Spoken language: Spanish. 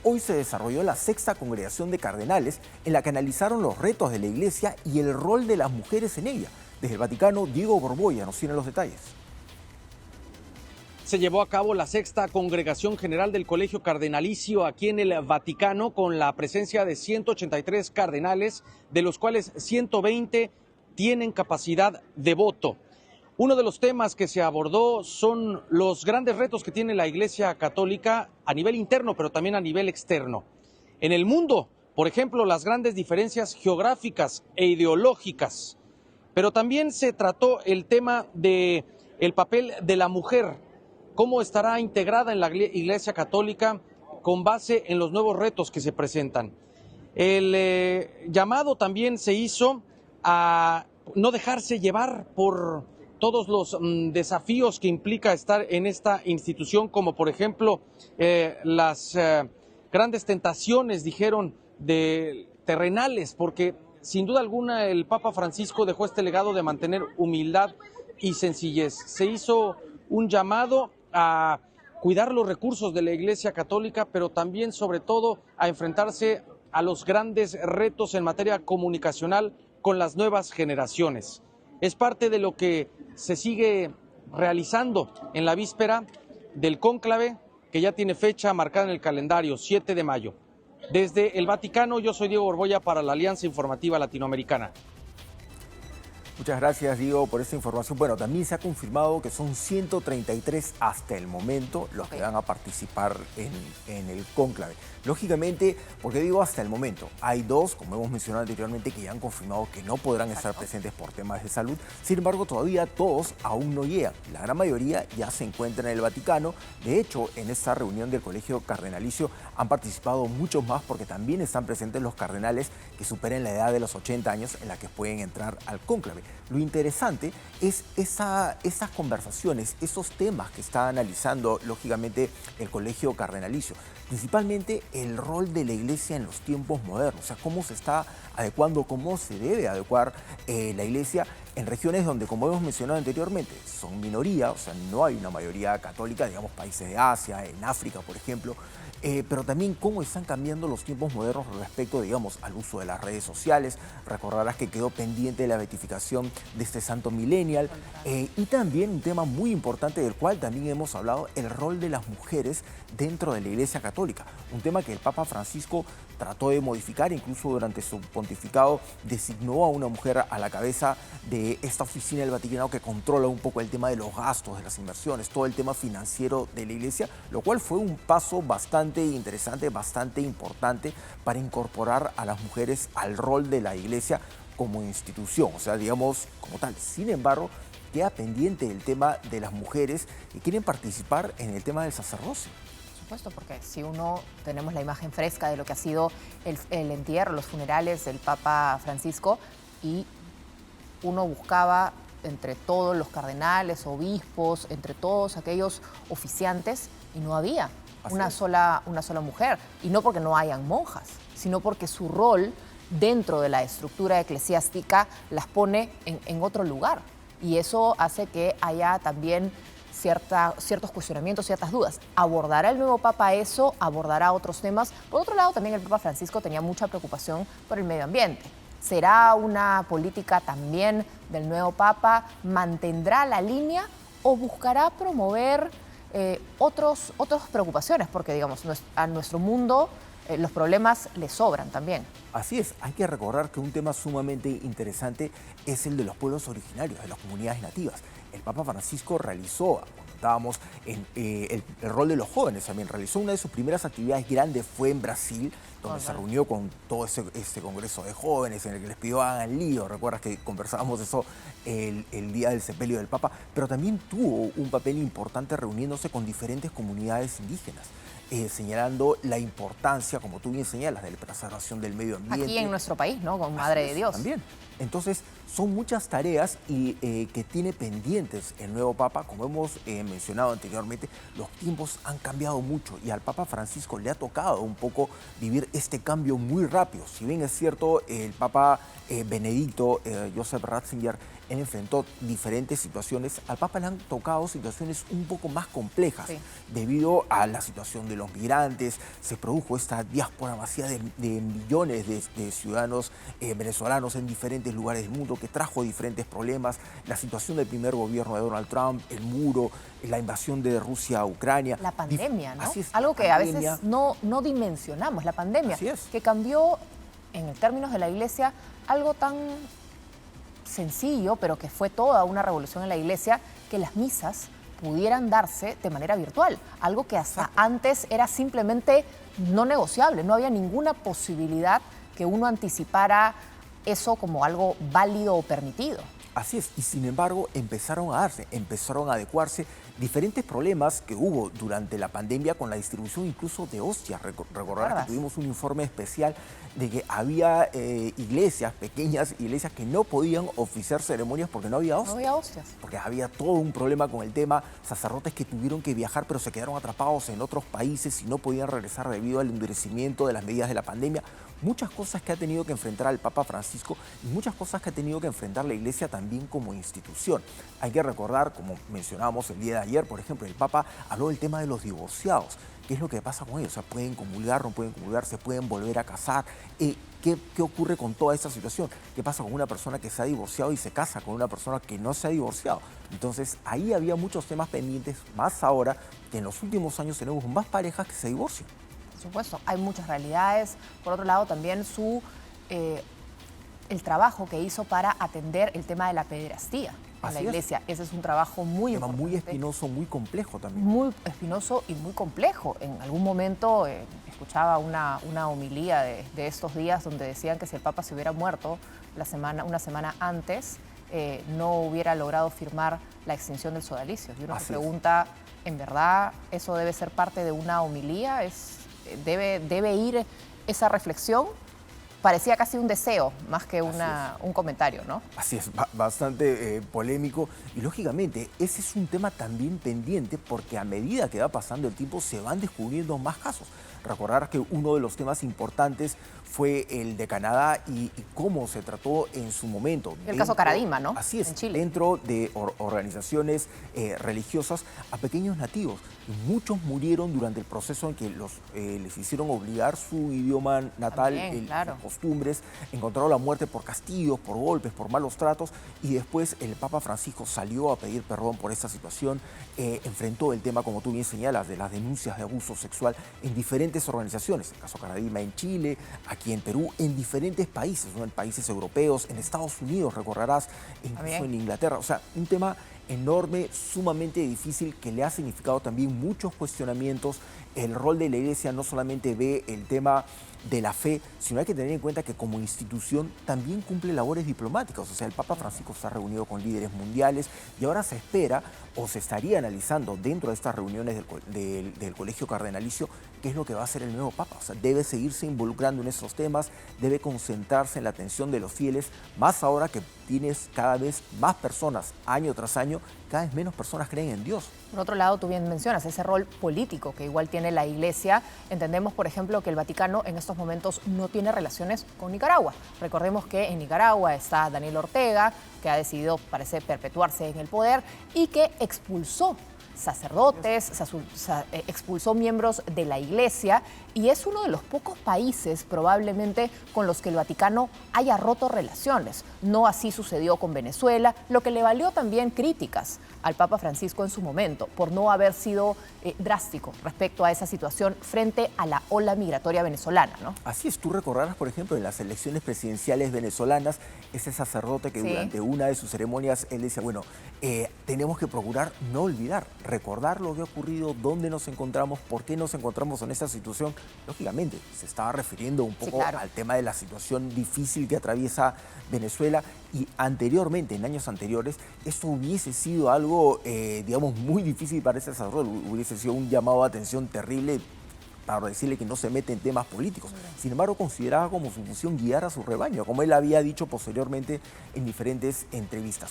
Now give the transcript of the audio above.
hoy se desarrolló la sexta congregación de cardenales en la que analizaron los retos de la Iglesia y el rol de las mujeres en ella. Desde el Vaticano, Diego Borbolla nos tiene los detalles. Se llevó a cabo la sexta congregación general del Colegio Cardenalicio aquí en el Vaticano con la presencia de 183 cardenales, de los cuales 120 tienen capacidad de voto. Uno de los temas que se abordó son los grandes retos que tiene la Iglesia Católica a nivel interno, pero también a nivel externo. En el mundo, por ejemplo, las grandes diferencias geográficas e ideológicas, pero también se trató el tema del papel de la mujer, cómo estará integrada en la Iglesia Católica con base en los nuevos retos que se presentan. El llamado también se hizo a no dejarse llevar por todos los desafíos que implica estar en esta institución, como por ejemplo las grandes tentaciones, dijeron, de terrenales, porque sin duda alguna el Papa Francisco dejó este legado de mantener humildad y sencillez. Se hizo un llamado a cuidar los recursos de la Iglesia Católica, pero también, sobre todo, a enfrentarse a los grandes retos en materia comunicacional con las nuevas generaciones. Es parte de lo que se sigue realizando en la víspera del cónclave, que ya tiene fecha marcada en el calendario, 7 de mayo. Desde el Vaticano, yo soy Diego Borbolla para la Alianza Informativa Latinoamericana. Muchas gracias, Diego, por esta información. Bueno, también se ha confirmado que son 133 hasta el momento los que van a participar en el cónclave. Lógicamente, porque digo hasta el momento, hay dos, como hemos mencionado anteriormente, que ya han confirmado que no podrán estar presentes por temas de salud. Sin embargo, todavía todos aún no llegan. La gran mayoría ya se encuentran en el Vaticano. De hecho, en esta reunión del Colegio Cardenalicio han participado muchos más porque también están presentes los cardenales que superen la edad de los 80 años en la que pueden entrar al cónclave. Lo interesante es esas conversaciones, esos temas que está analizando, lógicamente, el Colegio Cardenalicio. Principalmente el rol de la Iglesia en los tiempos modernos, o sea, cómo se está adecuando, cómo se debe adecuar la Iglesia en regiones donde, como hemos mencionado anteriormente, son minoría, o sea, no hay una mayoría católica, digamos, países de Asia, en África, por ejemplo, pero también cómo están cambiando los tiempos modernos respecto, digamos, al uso de las redes sociales. Recordarás que quedó pendiente la beatificación de este santo millennial y también un tema muy importante del cual también hemos hablado, el rol de las mujeres dentro de la Iglesia Católica. Un tema que el Papa Francisco trató de modificar, incluso durante su pontificado designó a una mujer a la cabeza de esta oficina del Vaticano que controla un poco el tema de los gastos, de las inversiones, todo el tema financiero de la Iglesia, lo cual fue un paso bastante interesante, bastante importante para incorporar a las mujeres al rol de la Iglesia como institución, o sea, digamos, como tal. Sin embargo, queda pendiente el tema de las mujeres que quieren participar en el tema del sacerdocio. Por supuesto, porque si uno tenemos la imagen fresca de lo que ha sido el entierro, los funerales del Papa Francisco, y uno buscaba entre todos los cardenales, obispos, entre todos aquellos oficiantes, y no había una sola mujer. Y no porque no hayan monjas, sino porque su rol dentro de la estructura eclesiástica las pone en otro lugar. Y eso hace que haya también ciertos cuestionamientos, ciertas dudas. ¿Abordará el nuevo Papa eso? ¿Abordará otros temas? Por otro lado, también el Papa Francisco tenía mucha preocupación por el medio ambiente. ¿Será una política también del nuevo Papa? ¿Mantendrá la línea o buscará promover otras preocupaciones? Porque, digamos, a nuestro mundo los problemas le sobran también. Así es, hay que recordar que un tema sumamente interesante es el de los pueblos originarios, de las comunidades nativas. El Papa Francisco realizó, estábamos en el rol de los jóvenes también, realizó una de sus primeras actividades grandes, fue en Brasil, donde se reunió con todo este congreso de jóvenes en el que les pidió hagan lío. Recuerdas que conversábamos eso el día del sepelio del Papa, pero también tuvo un papel importante reuniéndose con diferentes comunidades indígenas. Señalando la importancia, como tú bien señalas, de la preservación del medio ambiente. Aquí en nuestro país, ¿no? Con Madre de Dios. También. Entonces, son muchas tareas que tiene pendientes el nuevo Papa. Como hemos mencionado anteriormente, los tiempos han cambiado mucho y al Papa Francisco le ha tocado un poco vivir este cambio muy rápido. Si bien es cierto, el Papa Benedicto, Joseph Ratzinger, él enfrentó diferentes situaciones, al Papa le han tocado situaciones un poco más complejas. Sí. Debido a la situación de los migrantes, se produjo esta diáspora masiva de millones de ciudadanos venezolanos en diferentes lugares del mundo que trajo diferentes problemas, la situación del primer gobierno de Donald Trump, el muro, la invasión de Rusia a Ucrania. La pandemia, ¿no? Así es, Algo la que a pandemia. veces no dimensionamos, la pandemia, Así es. que cambió, en términos de la Iglesia, algo tan sencillo, pero que fue toda una revolución en la Iglesia, que las misas pudieran darse de manera virtual, algo que hasta antes era simplemente no negociable, no había ninguna posibilidad que uno anticipara eso como algo válido o permitido. Así es, y sin embargo empezaron a adecuarse diferentes problemas que hubo durante la pandemia con la distribución incluso de hostias. Recordar que tuvimos un informe especial de que había iglesias, pequeñas iglesias, que no podían oficiar ceremonias porque no había hostias. No había hostias. Porque había todo un problema con el tema, sacerdotes que tuvieron que viajar pero se quedaron atrapados en otros países y no podían regresar debido al endurecimiento de las medidas de la pandemia. Muchas cosas que ha tenido que enfrentar el Papa Francisco y muchas cosas que ha tenido que enfrentar la Iglesia también como institución. Hay que recordar, como mencionábamos el día de ayer, por ejemplo, el Papa habló del tema de los divorciados. ¿Qué es lo que pasa con ellos? O sea, pueden comulgar, no pueden comulgar, se pueden volver a casar. ¿Qué ocurre con toda esta situación? ¿Qué pasa con una persona que se ha divorciado y se casa con una persona que no se ha divorciado? Entonces, ahí había muchos temas pendientes, más ahora que en los últimos años tenemos más parejas que se divorcian. Por supuesto, hay muchas realidades. Por otro lado, también el trabajo que hizo para atender el tema de la pederastía en la Iglesia. Ese es un trabajo muy importante. Muy espinoso, muy complejo también. Muy espinoso y muy complejo. En algún momento escuchaba una homilía de estos días donde decían que si el Papa se hubiera muerto una semana antes, no hubiera logrado firmar la extinción del sodalicio. Y uno se pregunta, ¿en verdad eso debe ser parte de una homilía? ¿Debe ir esa reflexión? Parecía casi un deseo más que un comentario, ¿no? Así es, bastante polémico. Y lógicamente, ese es un tema también pendiente porque a medida que va pasando el tiempo se van descubriendo más casos. Recordar que uno de los temas importantes fue el de Canadá y cómo se trató en su momento. El caso Caradima, ¿no? Así es, en Chile. Dentro de organizaciones religiosas a pequeños nativos. Y muchos murieron durante el proceso en que les hicieron obligar su idioma natal, También, claro. costumbres, encontraron la muerte por castigos, por golpes, por malos tratos, y después el Papa Francisco salió a pedir perdón por esta situación, enfrentó el tema, como tú bien señalas, de las denuncias de abuso sexual en diferentes organizaciones, el caso Caradima en Chile, aquí en Perú, en diferentes países, ¿no? En países europeos, en Estados Unidos, recordarás, incluso en Inglaterra. O sea, un tema enorme, sumamente difícil, que le ha significado también muchos cuestionamientos. El rol de la Iglesia no solamente ve el tema de la fe, sino hay que tener en cuenta que como institución también cumple labores diplomáticas. O sea, el Papa Francisco se ha reunido con líderes mundiales y ahora se espera o se estaría analizando dentro de estas reuniones del Colegio Cardenalicio qué es lo que va a hacer el nuevo Papa. O sea, debe seguirse involucrando en estos temas, debe concentrarse en la atención de los fieles, más ahora que tienes cada vez más personas, año tras año, cada vez menos personas creen en Dios. Por otro lado, tú bien mencionas ese rol político que igual tiene la Iglesia. Entendemos, por ejemplo, que el Vaticano en estos momentos no tiene relaciones con Nicaragua. Recordemos que en Nicaragua está Daniel Ortega, que ha decidido, parece, perpetuarse en el poder y que expulsó sacerdotes, expulsó miembros de la Iglesia y es uno de los pocos países probablemente con los que el Vaticano haya roto relaciones. No así sucedió con Venezuela, lo que le valió también críticas al Papa Francisco en su momento por no haber sido drástico respecto a esa situación frente a la ola migratoria venezolana, ¿no? Así es, tú recordarás, por ejemplo, en las elecciones presidenciales venezolanas, ese sacerdote que durante una de sus ceremonias, él decía, bueno, tenemos que procurar no olvidar, recordar lo que ha ocurrido, dónde nos encontramos, por qué nos encontramos en esta situación. Lógicamente, se estaba refiriendo un poco al tema de la situación difícil que atraviesa Venezuela y anteriormente, en años anteriores, esto hubiese sido algo, digamos, muy difícil para ese sacerdote, hubiese sido un llamado de atención terrible para decirle que no se mete en temas políticos. Sin embargo, consideraba como su función guiar a su rebaño, como él había dicho posteriormente en diferentes entrevistas.